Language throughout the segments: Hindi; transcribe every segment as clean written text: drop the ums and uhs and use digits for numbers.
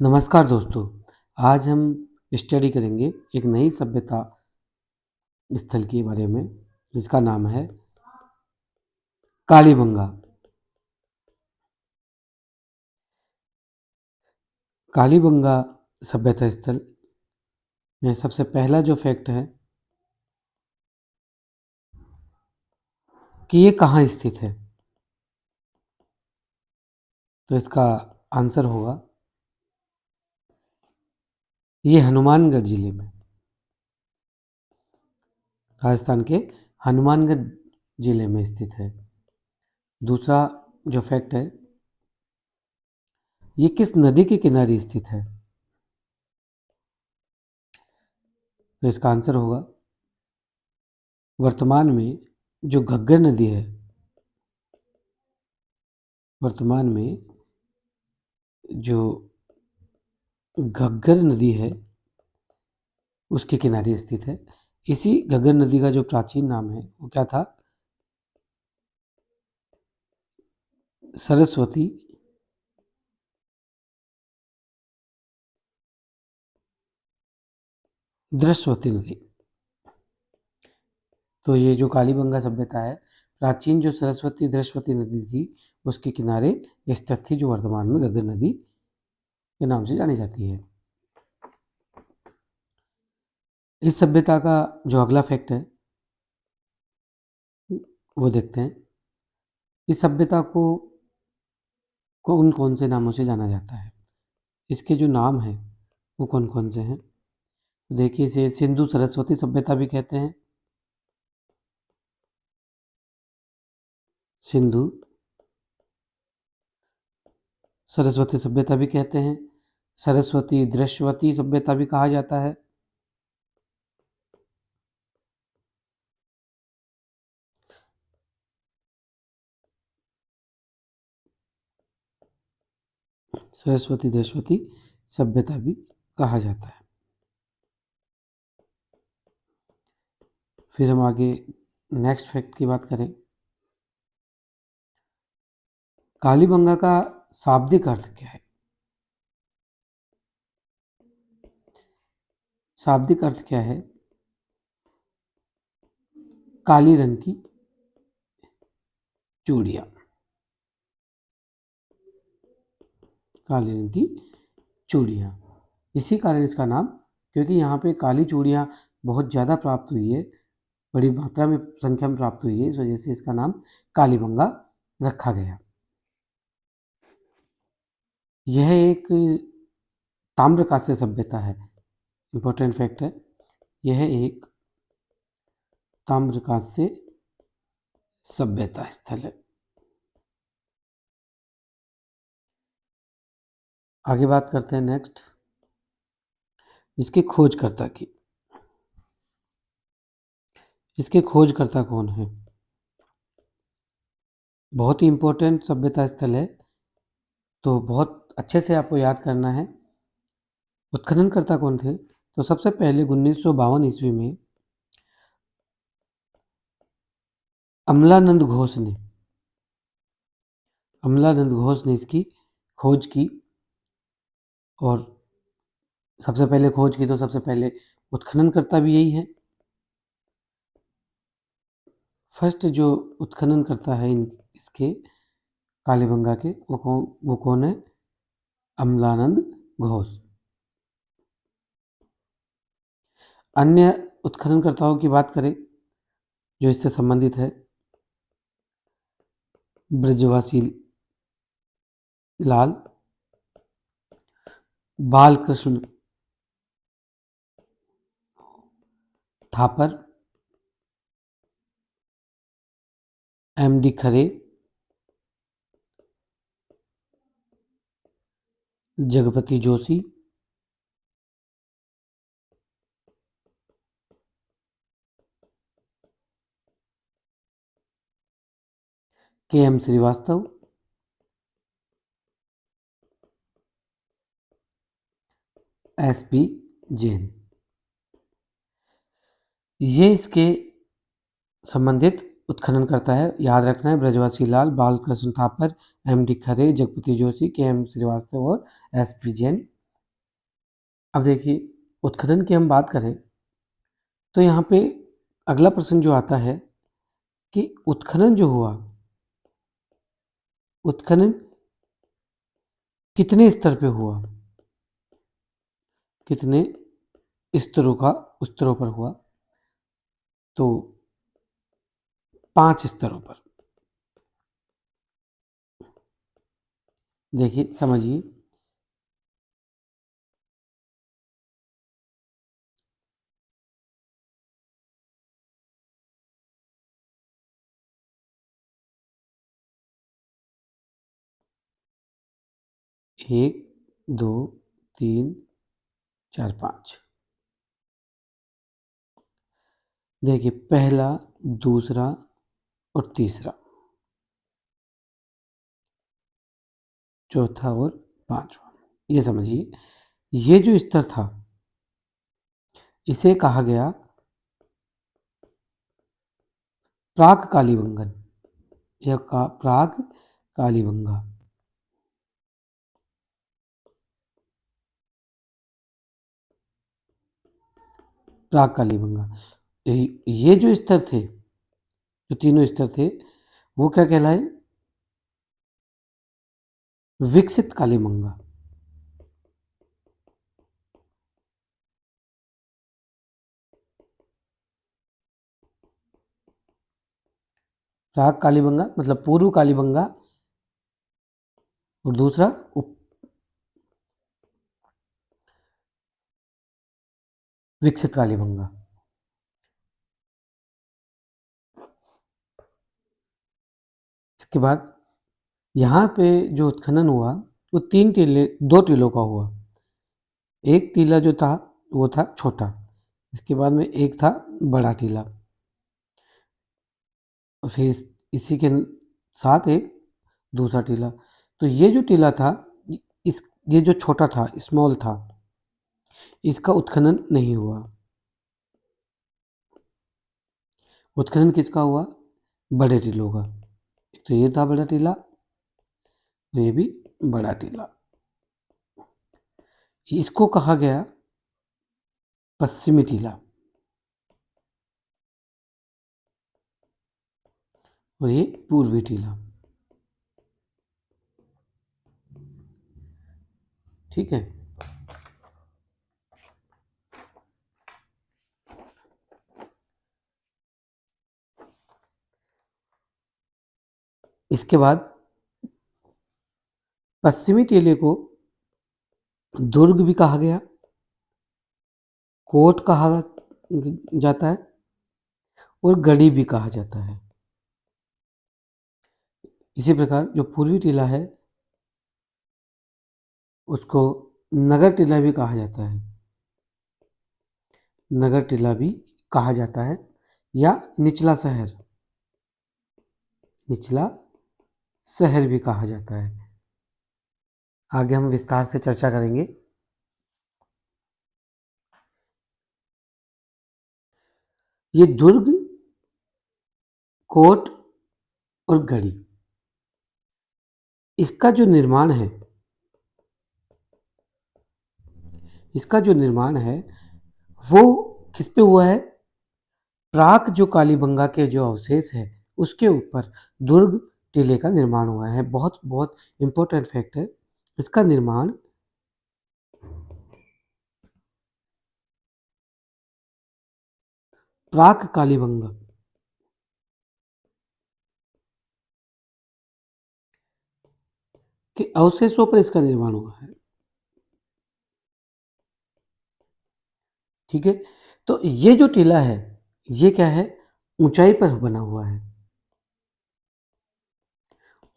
नमस्कार दोस्तों, आज हम स्टडी करेंगे एक नई सभ्यता स्थल के बारे में जिसका नाम है कालीबंगा। कालीबंगा सभ्यता स्थल में सबसे पहला जो फैक्ट है कि ये कहाँ स्थित है, तो इसका आंसर होगा ये हनुमानगढ़ जिले में, राजस्थान के हनुमानगढ़ जिले में स्थित है। दूसरा जो फैक्ट है, ये किस नदी के किनारे स्थित है, तो इसका आंसर होगा वर्तमान में जो घग्गर नदी है, वर्तमान में जो घग्गर नदी है उसके किनारे स्थित है। इसी घग्गर नदी का जो प्राचीन नाम है वो क्या था? सरस्वती दृश्यवती नदी। तो ये जो कालीबंगा सभ्यता है, प्राचीन जो सरस्वती दृश्यवती नदी थी उसके किनारे स्थित थी, जो वर्तमान में घग्गर नदी के नाम से जानी जाती है। इस सभ्यता का जो अगला फैक्ट है वो देखते हैं। इस सभ्यता को उन कौन से नामों से जाना जाता है, इसके जो नाम हैं वो कौन कौन से हैं? तो देखिए, इसे सिंधु सरस्वती सभ्यता भी कहते हैं, सिंधु सरस्वती सभ्यता भी कहते हैं, सरस्वती दृश्यवती सभ्यता भी कहा जाता है, सरस्वती दृश्यवती सभ्यता भी कहा जाता है। फिर हम आगे नेक्स्ट फैक्ट की बात करें। कालीबंगा का शाब्दिक अर्थ क्या है? शाब्दिक अर्थ क्या है? काली रंग की चूड़ियां, काली रंग की चूड़ियां। इसी कारण इसका नाम, क्योंकि यहाँ पे काली चूड़ियां बहुत ज़्यादा प्राप्त हुई है, बड़ी मात्रा में संख्या में प्राप्त हुई है, इस वजह से इसका नाम कालीबंगा रखा गया। यह एक ताम्रकांस्य सभ्यता है, इंपॉर्टेंट फैक्ट है, यह एक ताम्रकांस्य सभ्यता स्थल है। आगे बात करते हैं नेक्स्ट इसके खोजकर्ता की। इसके खोजकर्ता कौन है? बहुत ही इंपॉर्टेंट सभ्यता स्थल है, तो बहुत अच्छे से आपको याद करना है। उत्खननकर्ता कौन थे? तो सबसे पहले 1952 ईस्वी में अमलानंद घोष ने इसकी खोज की, और सबसे पहले खोज की तो सबसे पहले उत्खननकर्ता भी यही है। फर्स्ट जो उत्खननकर्ता है इसके कालीबंगा के, वो कौन है? अमलानंद घोष। अन्य उत्खननकर्ताओं की बात करें जो इससे संबंधित है, ब्रजवासी लाल, बालकृष्ण थापर, एम.डी. खरे, जगपति जोशी, के.एम. श्रीवास्तव, एस.पी. जैन। ये इसके संबंधित उत्खननकर्ता है, याद रखना है। ब्रजवासी लाल, बालकृष्ण थापर, एम.डी. खरे, जगपति जोशी, के.एम. श्रीवास्तव और एस.पी. जैन अब देखिए, उत्खनन की हम बात करें तो यहाँ पे अगला प्रश्न जो आता है कि उत्खनन जो हुआ, उत्खनन कितने स्तर पे हुआ, कितने स्तरों पर हुआ? तो 5 स्तरों पर। देखिए, समझिए, एक, दो, तीन, चार, पाँच। देखिए, पहला, दूसरा और तीसरा, चौथा और पांचवा। ये समझिए, ये जो स्तर था इसे कहा गया प्राक कालीबंगन या प्राक कालीबंगा। प्राक कालीबंगा। ये जो स्तर थे, जो तीनों स्तर थे, वो क्या कहलाए? विकसित कालीबंगा। प्राक कालीबंगा मतलब पूर्व कालीबंगा, और दूसरा विकसित कालीबंगा। इसके बाद यहाँ पे जो उत्खनन हुआ वो दो टीलों का हुआ। एक टीला जो था वो था छोटा, इसके बाद में एक था बड़ा टीला, और फिर इसी के साथ एक दूसरा टीला। तो ये जो टीला था, इस ये जो छोटा था, स्मॉल था, इसका उत्खनन नहीं हुआ। उत्खनन किसका हुआ? बड़े टीलों का। तो ये था बड़ा टीला, तो ये भी बड़ा टीला। इसको कहा गया पश्चिमी टीला, और ये पूर्वी टीला। ठीक है। इसके बाद पश्चिमी टीले को दुर्ग भी कहा गया, कोट कहा जाता है, और गढ़ी भी कहा जाता है। इसी प्रकार जो पूर्वी टीला है उसको नगर टीला भी कहा जाता है, नगर टीला भी कहा जाता है, या निचला शहर, निचला शहर भी कहा जाता है। आगे हम विस्तार से चर्चा करेंगे। ये दुर्ग, कोट और गढ़ी, इसका जो निर्माण है, इसका जो निर्माण है वो किस पे हुआ है? प्राक जो कालीबंगा के जो अवशेष है उसके ऊपर दुर्ग टीले का निर्माण हुआ है। बहुत बहुत इंपॉर्टेंट फैक्ट है। इसका निर्माण प्राक कालीबंगा के अवशेषों पर इसका निर्माण हुआ है। ठीक है। तो ये जो टीला है ये क्या है? ऊंचाई पर बना हुआ है,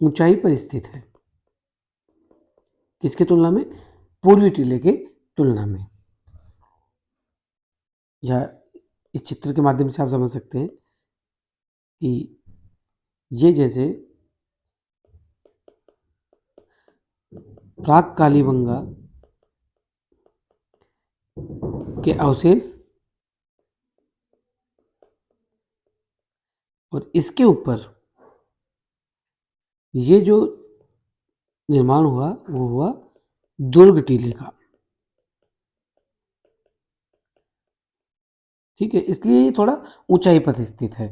ऊंचाई पर स्थित है। किसकी तुलना में? पूर्वी टीले की तुलना में। या इस चित्र के माध्यम से आप समझ सकते हैं कि ये जैसे प्राक कालीबंगा के अवशेष और इसके ऊपर ये जो निर्माण हुआ वो हुआ दुर्ग टीले का। ठीक है, इसलिए ये थोड़ा ऊंचाई पर स्थित है।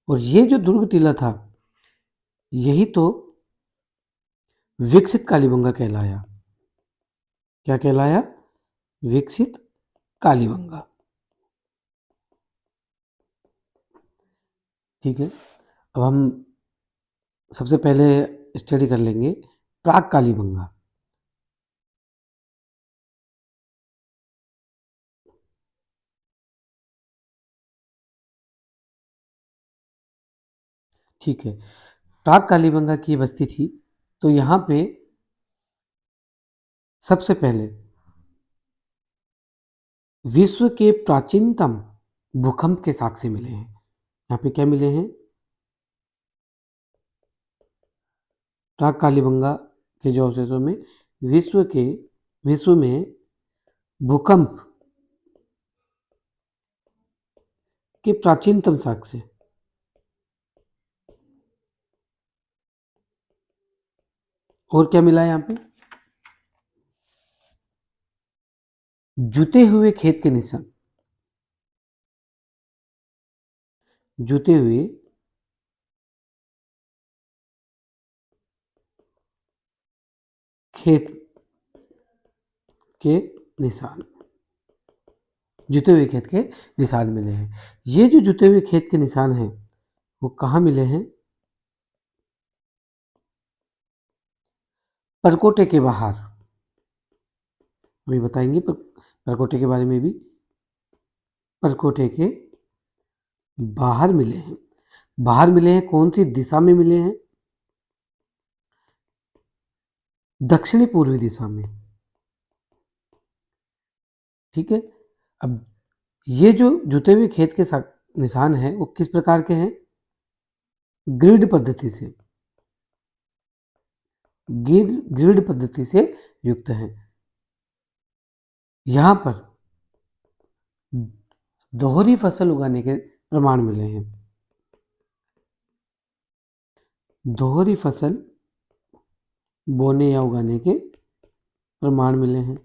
और ये जो दुर्ग टीला था, यही तो विकसित कालीबंगा कहलाया। क्या कहलाया? विकसित कालीबंगा। ठीक है, अब हम सबसे पहले स्टडी कर लेंगे प्राक कालीबंगा। ठीक है, प्राक कालीबंगा की बस्ती थी, तो यहाँ पे सबसे पहले विश्व के प्राचीनतम भूकंप के साक्ष्य मिले हैं। यहाँ पे क्या मिले हैं? प्राक कालीबंगा के जो अवशेषों में विश्व में भूकंप के प्राचीनतम साक्ष्य। और क्या मिला है यहाँ पे? जुते हुए खेत के निशान। जुते हुए खेत के निशान। जुते हुए खेत के निशान मिले हैं। ये जो जुते हुए खेत के निशान हैं, वो कहाँ मिले हैं? परकोटे के बाहर। अभी बताएंगे परकोटे के बारे में भी। परकोटे के बाहर मिले हैं। बाहर मिले हैं, कौन सी दिशा में मिले हैं? दक्षिणी पूर्वी दिशा में। ठीक है, अब ये जो जुते हुए खेत के निशान हैं, वो किस प्रकार के हैं? ग्रिड पद्धति से। ग्रिड पद्धति से युक्त हैं। यहां पर दोहरी फसल उगाने के प्रमाण मिले हैं। दोहरी फसल बोने या उगाने के प्रमाण मिले हैं।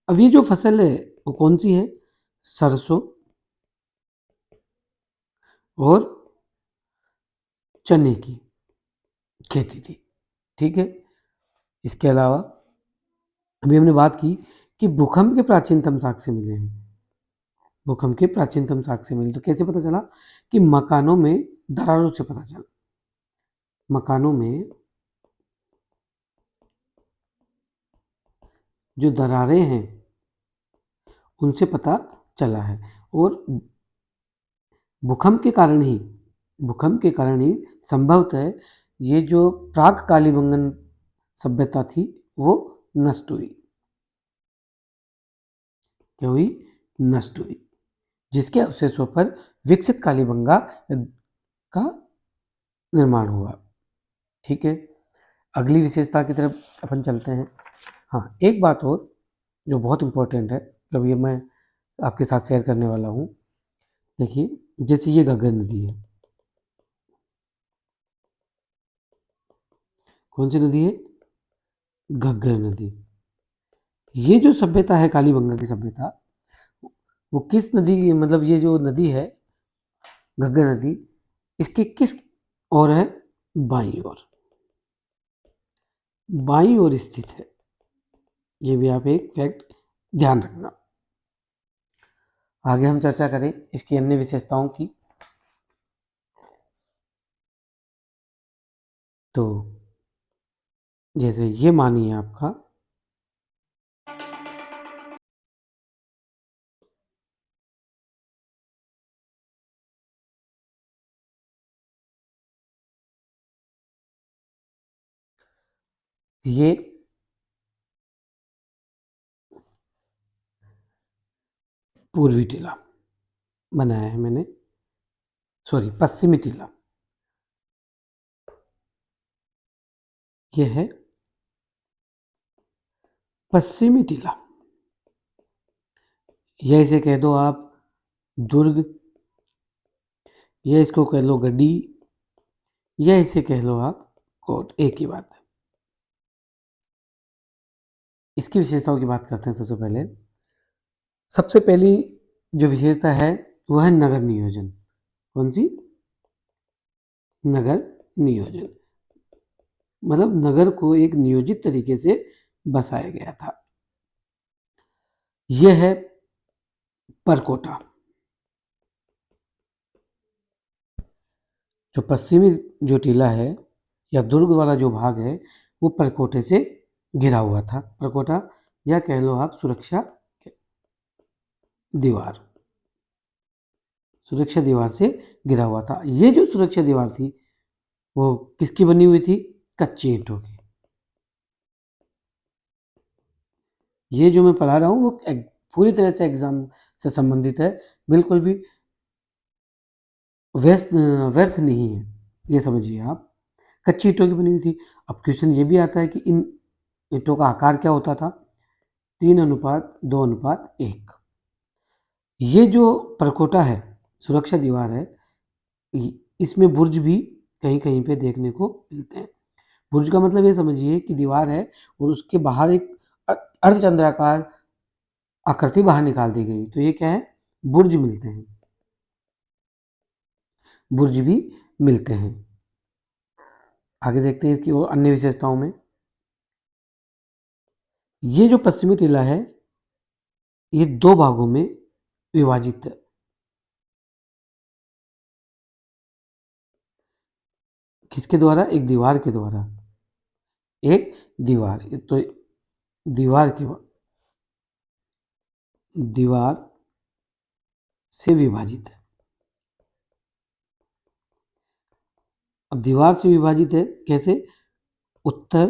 अब ये जो फसल है वो कौन सी है? सरसों और चने की खेती थी। ठीक है, इसके अलावा अभी हमने बात की कि भूकंप के प्राचीनतम साक्ष्य मिले हैं। भूकंप के प्राचीनतम साक्ष्य मिले, तो कैसे पता चला? कि मकानों में दरारों से पता चला। मकानों में जो दरारें हैं उनसे पता चला है। और भूकंप के कारण ही संभवतः ये जो प्राक कालीबंगन सभ्यता थी वो नष्ट हुई। क्या हुई? नष्ट हुई, जिसके अवशेषों पर विकसित कालीबंगा का निर्माण हुआ। ठीक है, अगली विशेषता की तरफ अपन चलते हैं। हाँ, एक बात और जो बहुत इंपॉर्टेंट है, जब ये मैं आपके साथ शेयर करने वाला हूँ। देखिए, जैसे ये घग्गर नदी है। कौन सी नदी है? घग्गर नदी। ये जो सभ्यता है कालीबंगा की सभ्यता, वो किस नदी, मतलब ये जो नदी है घग्गर नदी, इसके किस ओर है? बाईं ओर। बाईं ओर स्थित है। ये भी आप एक फैक्ट ध्यान रखना। आगे हम चर्चा करें इसकी अन्य विशेषताओं की। तो जैसे ये मानिए आपका ये पूर्वी टीला बनाया है मैंने, सॉरी पश्चिमी टीला। ये है पश्चिमी टीला, या इसे कह दो आप दुर्ग, या इसको कह लो गड्डी, या इसे कह लो आप कोट, एक ही बात है। इसकी विशेषताओं की बात करते हैं। सबसे पहले सबसे पहली जो विशेषता है वह है नगर नियोजन। कौन सी? नगर नियोजन, मतलब नगर को एक नियोजित तरीके से बसाया गया था। यह है परकोटा। जो पश्चिमी जो टीला है या दुर्ग वाला जो भाग है वो परकोटे से घिरा हुआ था। परकोटा या कह लो आप सुरक्षा दीवार, सुरक्षा दीवार से घिरा हुआ था। ये जो सुरक्षा दीवार थी वो किसकी बनी हुई थी? कच्ची ईंटों की। ये जो मैं पढ़ा रहा हूँ वो पूरी तरह से एग्जाम से संबंधित है, बिल्कुल भी व्यर्थ नहीं है, ये समझिए आप। कच्ची ईंटों की बनी हुई थी। अब क्वेश्चन ये भी आता है कि इन ईंटों का आकार क्या होता था? 3:2:1। ये जो परकोटा है, सुरक्षा दीवार है, इसमें बुर्ज भी कहीं कहीं पे देखने को मिलते हैं। बुर्ज का मतलब ये समझिए कि दीवार है और उसके बाहर एक अर्धचंद्राकार आकृति बाहर निकाल दी गई, तो ये क्या है? बुर्ज मिलते हैं, बुर्ज भी मिलते हैं। आगे देखते हैं इसकी और अन्य विशेषताओं में। ये जो पश्चिमी टीला है ये 2 भागों में विभाजित है। किसके द्वारा? एक दीवार के द्वारा। एक दीवार, तो दीवार की दीवार से विभाजित है। अब दीवार से विभाजित है कैसे? उत्तर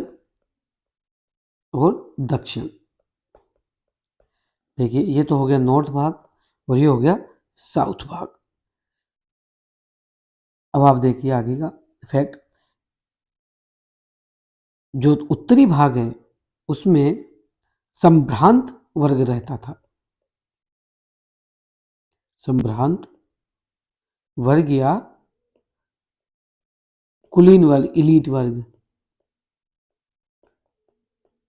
और दक्षिण। देखिए ये तो हो गया नॉर्थ भाग और ये हो गया साउथ भाग। अब आप देखिए आगे का फैक्ट। जो उत्तरी भाग है उसमें संभ्रांत वर्ग रहता था। संभ्रांत वर्ग या कुलीन वर्ग, इलीट वर्ग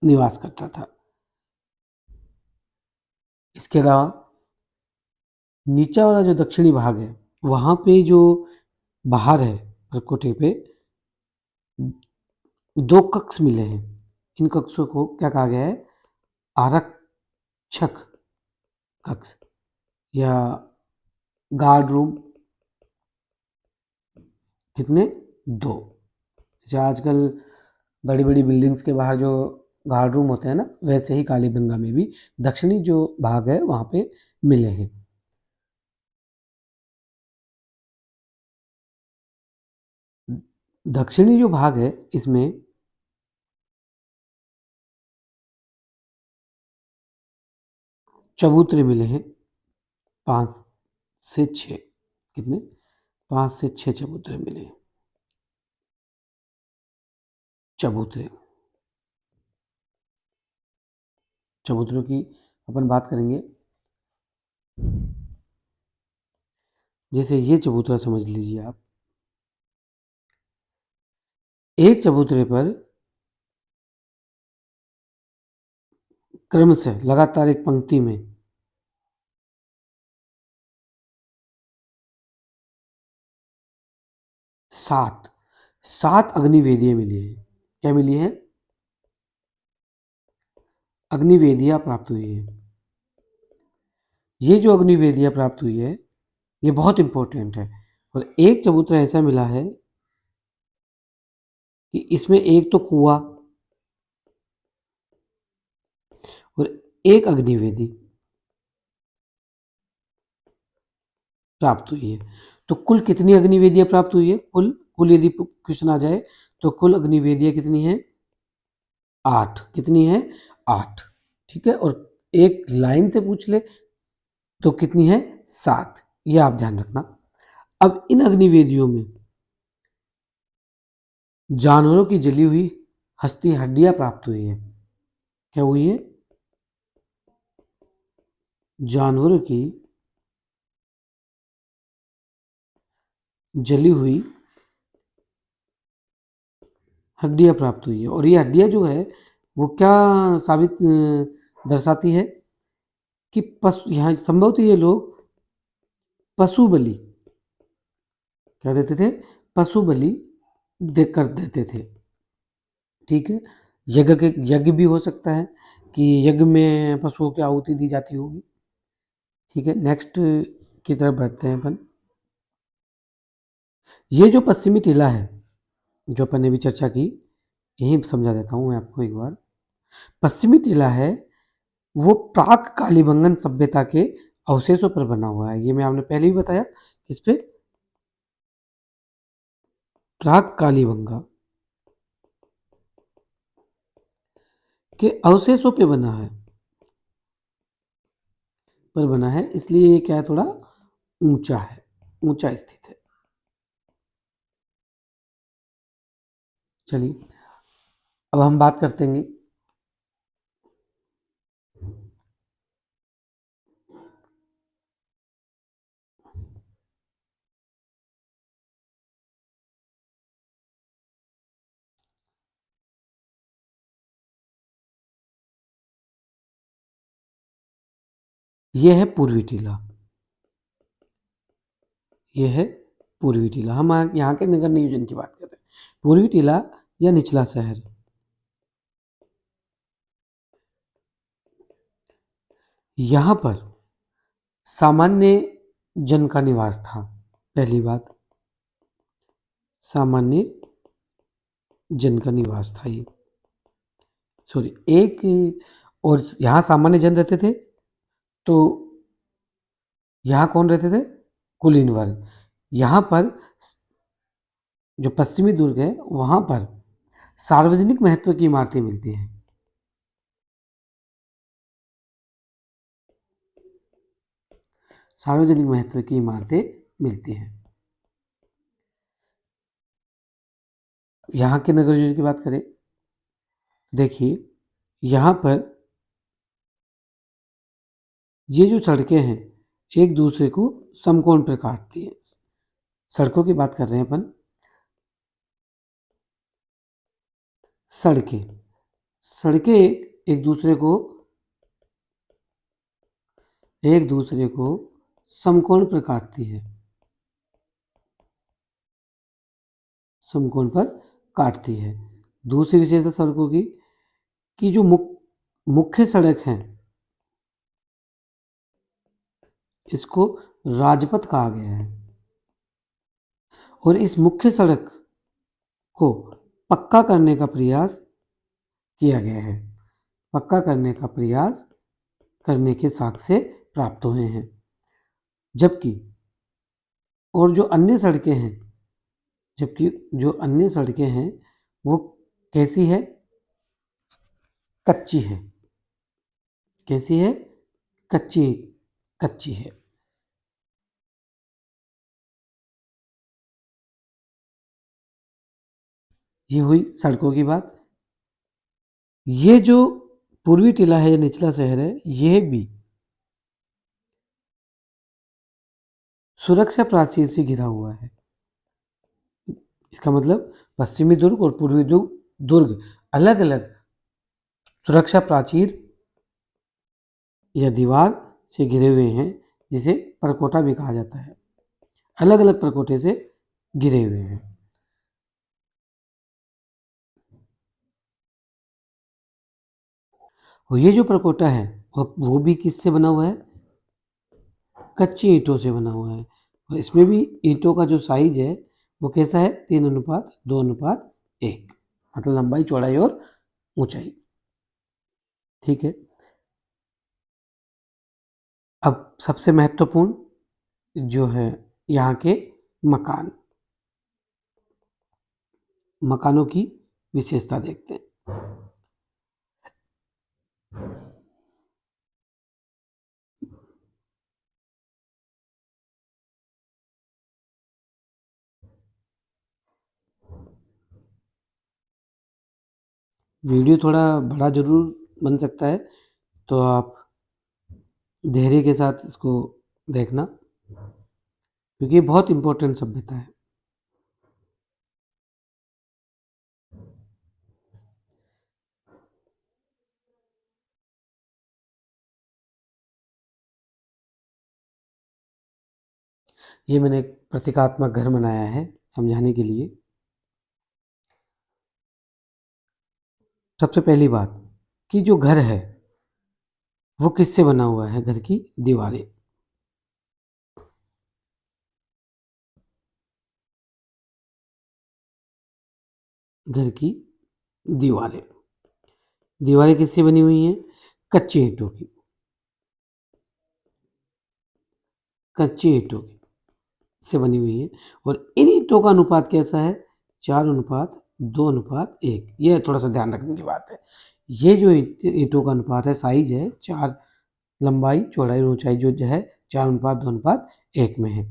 निवास करता था। इसके अलावा नीचा वाला जो दक्षिणी भाग है वहां पे जो बाहर है परकोटे पे 2 कक्ष मिले हैं। इन कक्षों को क्या कहा गया है? आरक्षक कक्ष या गार्ड रूम। कितने? 2। जैसे आजकल बड़ी बड़ी बिल्डिंग्स के बाहर जो गार्ड रूम होते हैं ना, वैसे ही कालीबंगा में भी दक्षिणी जो भाग है वहां पे मिले हैं। दक्षिणी जो भाग है इसमें चबूतरे मिले हैं 5 से 6। कितने? 5 से 6 चबूतरे मिले हैं। चबूतरे, चबूतरों की अपन बात करेंगे। जैसे ये चबूतरा समझ लीजिए आप। एक चबूतरे पर क्रमशः लगातार एक पंक्ति में 7 अग्निवेदियां मिली हैं। क्या मिली है? अग्निवेदियां प्राप्त हुई है। ये जो अग्निवेदियां प्राप्त हुई है ये बहुत इंपॉर्टेंट है। और एक चबूतरा ऐसा मिला है कि इसमें एक तो कुआं और एक अग्निवेदी प्राप्त हुई है। तो कुल कितनी अग्निवेदियां प्राप्त हुई है? कुल कुल यदि क्वेश्चन आ जाए तो कुल अग्निवेदियां कितनी है? 8। कितनी है? 8। ठीक है। और एक लाइन से पूछ ले तो कितनी है? 7। ये आप ध्यान रखना। अब इन अग्निवेदियों में जानवरों की जली हुई हड्डियां प्राप्त हुई है। क्या हुई है? जानवरों की जली हुई हड्डियां प्राप्त हुई है। और ये हड्डियां जो है वो क्या साबित दर्शाती है कि पशु यहाँ संभवतः ये लोग पशु बलि, क्या देते थे? पशु बलि देकर देते थे। ठीक है, यज्ञ भी हो सकता है कि यज्ञ में पशुओं की आहुति दी जाती होगी। ठीक है, नेक्स्ट की तरफ बढ़ते हैं अपन। ये जो पश्चिमी टीला है जो अपन ने भी चर्चा की, यही समझा देता हूँ मैं आपको एक बार। पश्चिमी टीला है वो प्राक कालीबंगन सभ्यता के अवशेषों पर बना हुआ है। ये मैं आपने पहले भी बताया, किस पे? प्राक कालीबंगा के अवशेषों पे बना है, पर बना है, इसलिए ये क्या है, थोड़ा ऊंचा है, ऊंचा स्थित है। चलिए अब हम बात करते हैं, ये है पूर्वी टीला, ये है पूर्वी टीला। हम यहाँ के नगर नियोजन की बात कर रहे हैं। पूर्वी टीला या निचला शहर, यहाँ पर सामान्य जन का निवास था। पहली बात, सामान्य जन का निवास था ये, सॉरी एक, और यहाँ सामान्य जन रहते थे, तो यहाँ कौन रहते थे? कुलीन वर्ग। यहाँ पर जो पश्चिमी दुर्ग है वहाँ पर सार्वजनिक महत्व की इमारतें मिलती हैं। सार्वजनिक महत्व की इमारतें मिलती हैं। यहाँ के नगर नियोजन की बात करें, देखिए यहाँ पर ये जो सड़कें हैं एक दूसरे को समकोण पर काटती हैं। सड़कों की बात कर रहे हैं अपन, सड़कें सड़कें एक दूसरे को समकोण पर काटती है, समकोण पर काटती है। दूसरी विशेषता सड़कों की कि जो मुख्य सड़क है इसको राजपथ कहा गया है, और इस मुख्य सड़क को पक्का करने का प्रयास किया गया है। पक्का करने का प्रयास करने के साक्ष्य प्राप्त हुए हैं। जबकि और जो अन्य सड़कें हैं, जबकि जो अन्य सड़कें हैं वो कैसी है? कच्ची है। कैसी है? कच्ची, कच्ची है। ये हुई सड़कों की बात। ये जो पूर्वी टीला है या निचला शहर है, यह भी सुरक्षा प्राचीर से घिरा हुआ है। इसका मतलब पश्चिमी दुर्ग और पूर्वी दुर्ग अलग अलग सुरक्षा प्राचीर या दीवार से घिरे हुए हैं, जिसे परकोटा भी कहा जाता है। अलग अलग परकोटे से घिरे हुए हैं। और ये जो परकोटा है वो भी किससे बना हुआ है? कच्ची ईंटों से बना हुआ है। और इसमें भी ईंटों का जो साइज है वो कैसा है? 3:2:1, मतलब लंबाई, चौड़ाई और ऊंचाई। ठीक है, अब सबसे महत्वपूर्ण जो है यहाँ के मकान, मकानों की विशेषता देखते हैं। वीडियो थोड़ा बड़ा जरूर बन सकता है, तो आप धैर्य के साथ इसको देखना, क्योंकि ये बहुत इंपॉर्टेंट सभ्यता है। ये मैंने एक प्रतीकात्मक घर बनाया है समझाने के लिए। सबसे पहली बात कि जो घर है वो किससे बना हुआ है? घर की दीवारें। घर की दीवारें। दीवारें किससे बनी हुई हैं? कच्चे ईंटों की। कच्चे ईंटों की से बनी हुई है और इन ईंटों का अनुपात कैसा है? 4:2:1। ये थोड़ा सा ध्यान रखने की बात है। ये जो ईंटों का अनुपात है, साइज है 4, लंबाई चौड़ाई और ऊंचाई जो है 4:2:1 में है।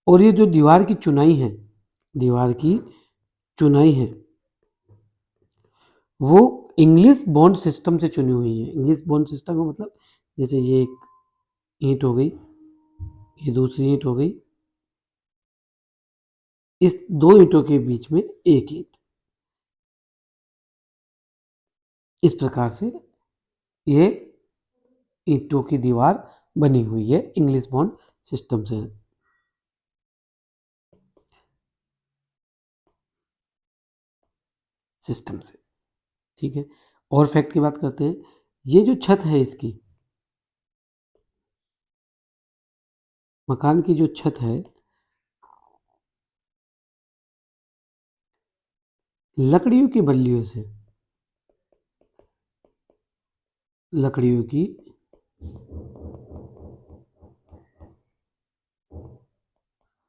और ये जो दीवार की चुनाई है, दीवार की चुनाई है वो इंग्लिश बॉन्ड सिस्टम से चुनी हुई है। इंग्लिश बॉन्ड सिस्टम का मतलब जैसे ये एक ईंट हो गई, ये दूसरी ईंट हो गई, इस दो ईंटों के बीच में एक ईंट, इस प्रकार से ये ईंटों की दीवार बनी हुई है इंग्लिश बॉन्ड सिस्टम से। ठीक है। और फैक्ट की बात करते हैं। ये जो छत है इसकी, मकान की जो छत है, लकड़ियों की बल्लियों से, लकड़ियों की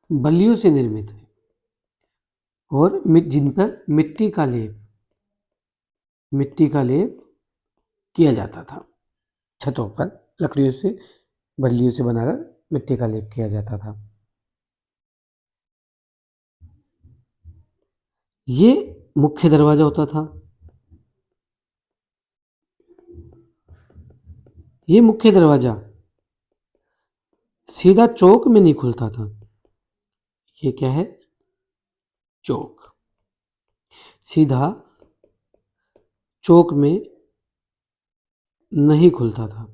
बल्लियों से निर्मित है और जिन पर मिट्टी का लेप किया जाता था। छतों पर लकड़ियों से, बल्लियों से बनाकर मिट्टी का लेप किया जाता था। ये मुख्य दरवाजा होता था। ये मुख्य दरवाजा सीधा चौक में नहीं खुलता था। ये क्या है? चौक। सीधा चौक में नहीं खुलता था।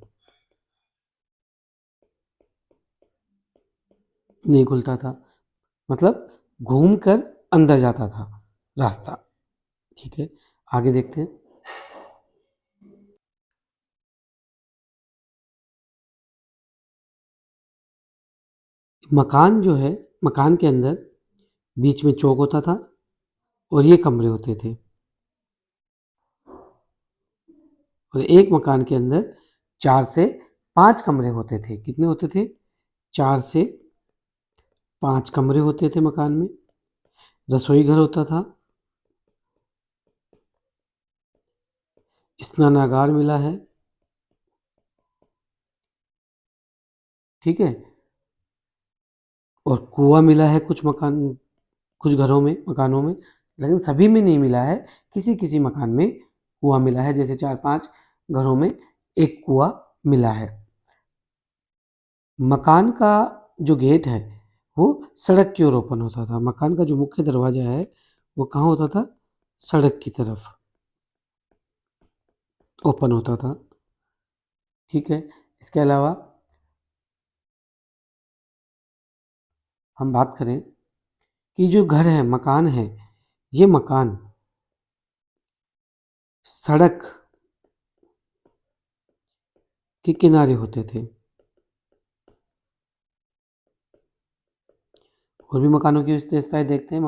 नहीं खुलता था मतलब घूम कर अंदर जाता था रास्ता। ठीक है, आगे देखते हैं। मकान जो है, मकान के अंदर बीच में चौक होता था और ये कमरे होते थे। और एक मकान के अंदर 4 से 5 कमरे होते थे। कितने होते थे? 4 से 5 कमरे होते थे मकान में। रसोई घर होता था, स्नानागार मिला है, ठीक है, और कुआं मिला है कुछ घरों में, मकानों में, लेकिन सभी में नहीं मिला है। किसी किसी मकान में कुआं मिला है, जैसे 4-5 घरों में एक कुआं मिला है। मकान का जो गेट है वो सड़क की ओर ओपन होता था। मकान का जो मुख्य दरवाजा है वो कहाँ होता था? सड़क की तरफ ओपन होता था। ठीक है, इसके अलावा हम बात करें कि जो घर है, मकान है, ये मकान सड़क के किनारे होते थे। और भी मकानों की विशेषताएं देखते हैं।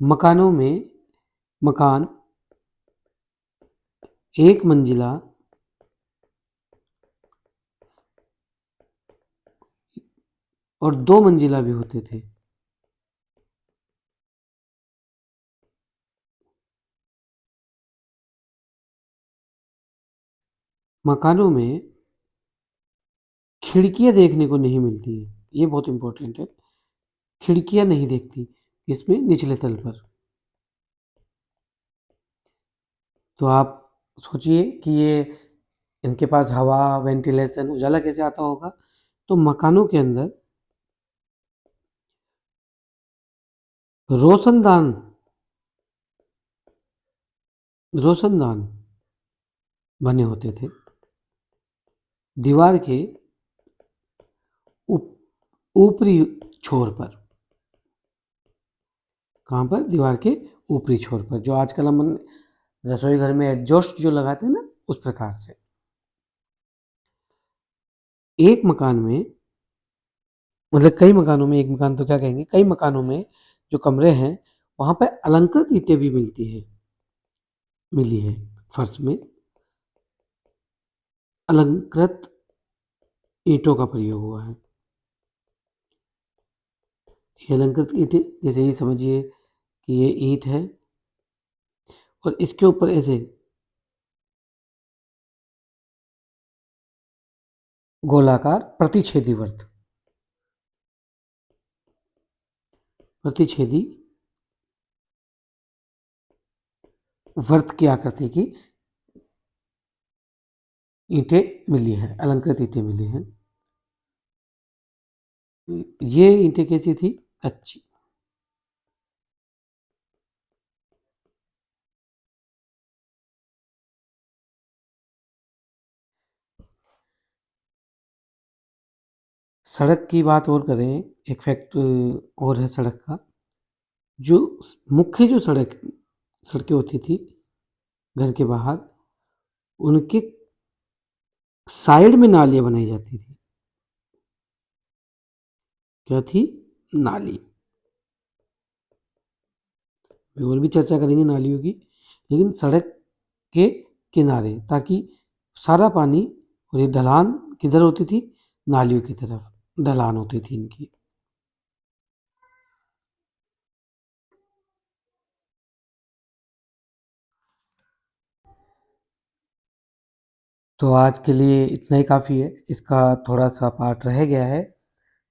मकानों में मकान एक मंजिला और 2 मंजिला भी होते थे। मकानों में खिड़कियां देखने को नहीं मिलती है, ये बहुत इंपॉर्टेंट है। खिड़कियां नहीं देखती इसमें, निचले तल पर। तो आप सोचिए कि ये इनके पास हवा, वेंटिलेशन, उजाला कैसे आता होगा? तो मकानों के अंदर रोशनदान रोशनदान बने होते थे। दीवार के ऊपरी छोर पर। कहाँ पर? दीवार के ऊपरी छोर पर, जो आजकल हम रसोई घर में एडजॉस्ट जो लगाते हैं ना, उस प्रकार से। एक मकान में, मतलब कई मकानों में, एक मकान तो क्या कहेंगे, कई मकानों में जो कमरे हैं वहां पर अलंकृत ईंटें भी मिली है। फर्श में अलंकृत ईंटों का प्रयोग हुआ है। ये अलंकृत ईंटें, जैसे ये समझिए कि ये ईंट है और इसके ऊपर ऐसे गोलाकार प्रतिच्छेदी वर्त की आकृति की ईंटें मिली है, अलंकृत ईंटें मिली हैं। ये ईंटें कैसी थी? कच्ची। सड़क की बात और करें, एक फैक्ट और है सड़क का। जो मुख्य जो सड़कें होती थी घर के बाहर, उनके साइड में नालियां बनाई जाती थी। क्या थी? नाली। और भी चर्चा करेंगे नालियों की, लेकिन सड़क के किनारे, ताकि सारा पानी, और ये ढलान किधर होती थी? नालियों की तरफ ढलान होती थी इनकी। तो आज के लिए इतना ही काफ़ी है। इसका थोड़ा सा पार्ट रह गया है,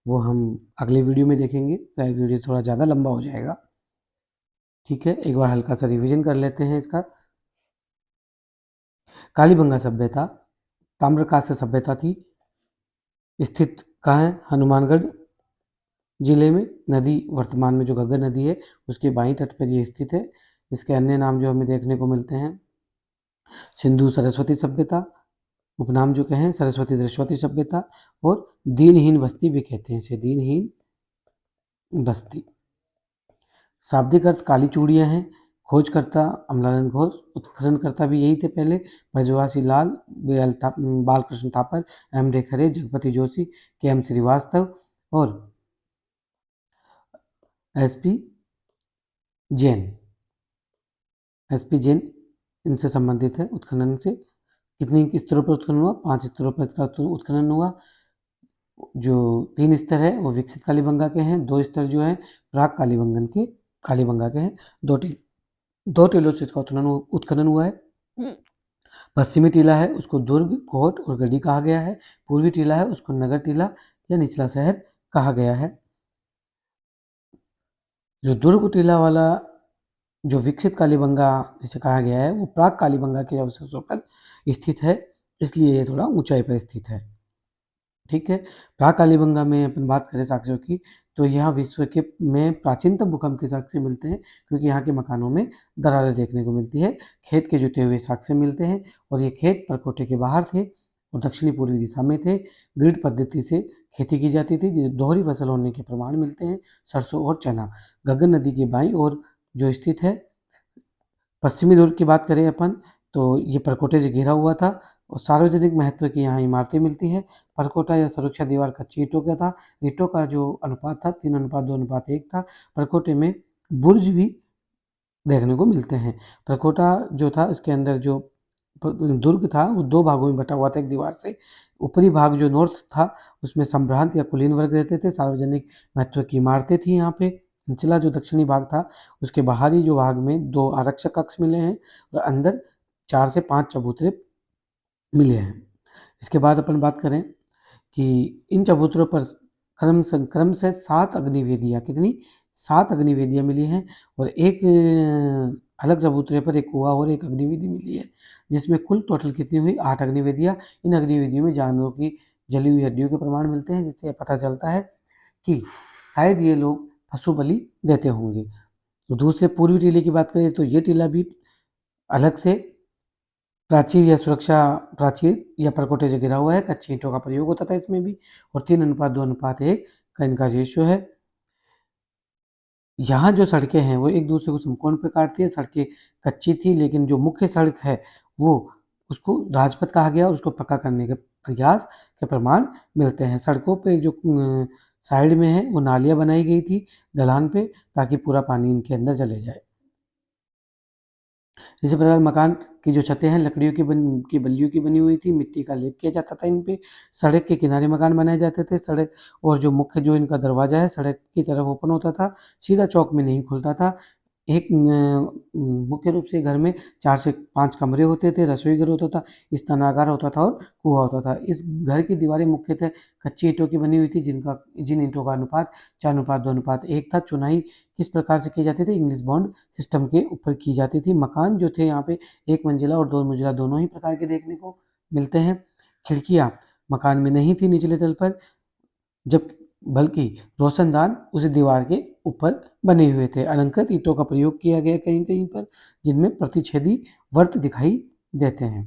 वो हम अगले वीडियो में देखेंगे। शायद वीडियो थोड़ा ज़्यादा लंबा हो जाएगा। ठीक है, एक बार हल्का सा रिवीजन कर लेते हैं इसका। कालीबंगा सभ्यता ताम्रकांस्य सभ्यता थी। स्थित कहाँ है? हनुमानगढ़ जिले में। नदी वर्तमान में जो घग्गर नदी है उसके बाईं तट पर ये स्थित है। इसके अन्य नाम जो हमें देखने को मिलते हैं, सिंधु सरस्वती सभ्यता, उपनाम जो कहें सरस्वती दृश्यवती सभ्यता, और दीनहीन बस्ती भी कहते हैं इसे, दीनहीन बस्ती। शाब्दिक अर्थ काली चूड़ियाँ हैं। खोजकर्ता अमलानंद घोष, उत्खननकर्ता भी यही थे पहले। ब्रजवासी लाल, बालकृष्ण थापर, एम डे खरे, जगपति जोशी, के एम श्रीवास्तव और S P Jain. S P Jain इनसे संबंधित है उत्खनन से। कितनी स्तरों पर उत्खनन हुआ? 5 स्तरों पर इसका उत्खनन हुआ। जो 3 स्तर है वो विकसित कालीबंगा के हैं। 2 स्तर जो हैं प्राक कालीबंगा के हैं। 2 टीलों से इसका उत्खनन हुआ है। पश्चिमी टीला है उसको दुर्ग, कोट और गढ़ी कहा गया है। पूर्वी टीला है उसको नगर टीला या निचला शहर कहा गया है। जो दुर्ग टीला वाला जो विकसित कालीबंगा जिसे कहा गया है, वो प्राक कालीबंगा के अवशेषों पर स्थित है, इसलिए ये थोड़ा ऊंचाई पर स्थित है। ठीक है, प्राक कालीबंगा में अपन बात करें साक्ष्यों की, तो यहाँ विश्व के में प्राचीनतम भूकंप के साक्ष्य मिलते हैं, क्योंकि यहाँ के मकानों में दरारें देखने को मिलती है। खेत के जुते हुए साक्ष्य मिलते हैं, और ये खेत परकोटे के बाहर थे और दक्षिणी पूर्वी दिशा में थे। ग्रिड पद्धति से खेती की जाती थी, दोहरी फसल होने के प्रमाण मिलते हैं। सरसों और चना। घग्गर नदी के बाईं ओर जो स्थित है। पश्चिमी दुर्ग की बात करें अपन, तो ये परकोटे से घिरा हुआ था और सार्वजनिक महत्व की यहाँ इमारतें मिलती हैं। परकोटा या सुरक्षा दीवार कच्ची ईंटों का था। ईंटों का जो अनुपात था 3:2:1 था। परकोटे में बुर्ज भी देखने को मिलते हैं। परकोटा जो था इसके अंदर जो दुर्ग था वो 2 भागों में बटा हुआ था एक दीवार से। ऊपरी भाग जो नॉर्थ था उसमें संभ्रांत या कुलीन वर्ग रहते थे। सार्वजनिक महत्व की इमारतें थी यहाँ पे। निचला जो दक्षिणी भाग था उसके बाहरी जो भाग में 2 आरक्षक कक्ष मिले हैं और अंदर 4 से 5 चबूतरे मिले हैं। इसके बाद अपन बात करें कि इन चबूतरों पर क्रम से 7 अग्निवेदियाँ, कितनी? 7 अग्निवेदियाँ मिली हैं, और एक अलग चबूतरे पर एक कुआँ और एक अग्निवेदी मिली है, जिसमें कुल टोटल कितनी हुई? 8 अग्निवेदियाँ। इन अग्निवेदियों में जानवरों की जली हुई हड्डियों के प्रमाण मिलते हैं, जिससे पता चलता है कि शायद ये लोग पशु बलि देते होंगे। दूसरे पूर्वी टीले की बात करें तो ये टीला भी अलग से प्राचीर या सुरक्षा प्राचीर या परकोटे से घिरा हुआ है, कच्ची ईंटों का प्रयोग होता था इसमें भी, और 3:2:1 का इनका रेशियो है। यहाँ जो सड़कें हैं वो एक दूसरे को समकोण पे काटती है। सड़कें कच्ची थी, लेकिन जो मुख्य सड़क है वो उसको राजपथ कहा गया और उसको पक्का करने के प्रयास के प्रमाण मिलते हैं। सड़कों पे जो साइड में है वो नालियाँ बनाई गई थी ढलान पे, ताकि पूरा पानी इनके अंदर चले जाए। इसी प्रकार मकान की जो छतें हैं लकड़ियों की बल्लियों की बनी हुई थी, मिट्टी का लेप किया जाता था इन पे। सड़क के किनारे मकान बनाए जाते थे। सड़क और जो मुख्य जो इनका दरवाज़ा है सड़क की तरफ ओपन होता था, सीधा चौक में नहीं खुलता था। एक मुख्य रूप से घर में 4 से 5 कमरे होते थे, रसोई घर होता था, स्नानागार होता था और कुआँ होता था। इस घर की दीवारें मुख्यतः कच्ची ईंटों की बनी हुई थी, जिन ईंटों का अनुपात 4:2:1 था। चुनाई किस प्रकार से की जाती थी? इंग्लिश बॉन्ड सिस्टम के ऊपर की जाती थी। मकान जो थे यहाँ पे 1 मंजिला और 2 मंजिला दोनों ही प्रकार के देखने को मिलते हैं। खिड़कियाँ मकान में नहीं थी निचले तल पर, जब बल्कि रोशनदान उस दीवार के ऊपर बने हुए थे। अलंकृत ईंटों का प्रयोग किया गया कहीं-कहीं पर, जिनमें प्रतिच्छेदी वर्त दिखाई देते हैं।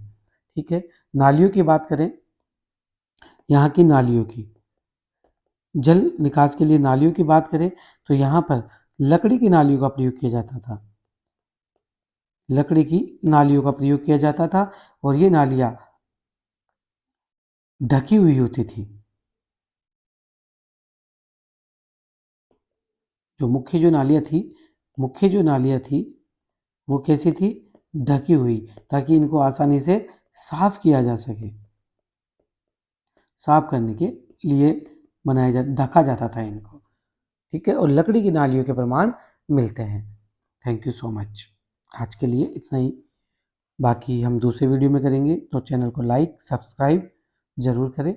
ठीक है, नालियों की बात करें, यहाँ की नालियों की, जल निकास के लिए नालियों की बात करें तो यहाँ पर लकड़ी की नालियों का प्रयोग किया जाता था। लकड़ी की नालियों का प्रयोग किया जाता था और ये नालियाँ ढकी हुई होती थी। जो मुख्य जो नालियाँ थी वो कैसी थी? ढकी हुई, ताकि इनको आसानी से साफ किया जा सके। साफ करने के लिए ढका जाता था इनको। ठीक है, और लकड़ी की नालियों के प्रमाण मिलते हैं। Thank you so much. आज के लिए इतना ही। बाकी हम दूसरे वीडियो में करेंगे, तो चैनल को लाइक सब्सक्राइब ज़रूर करें।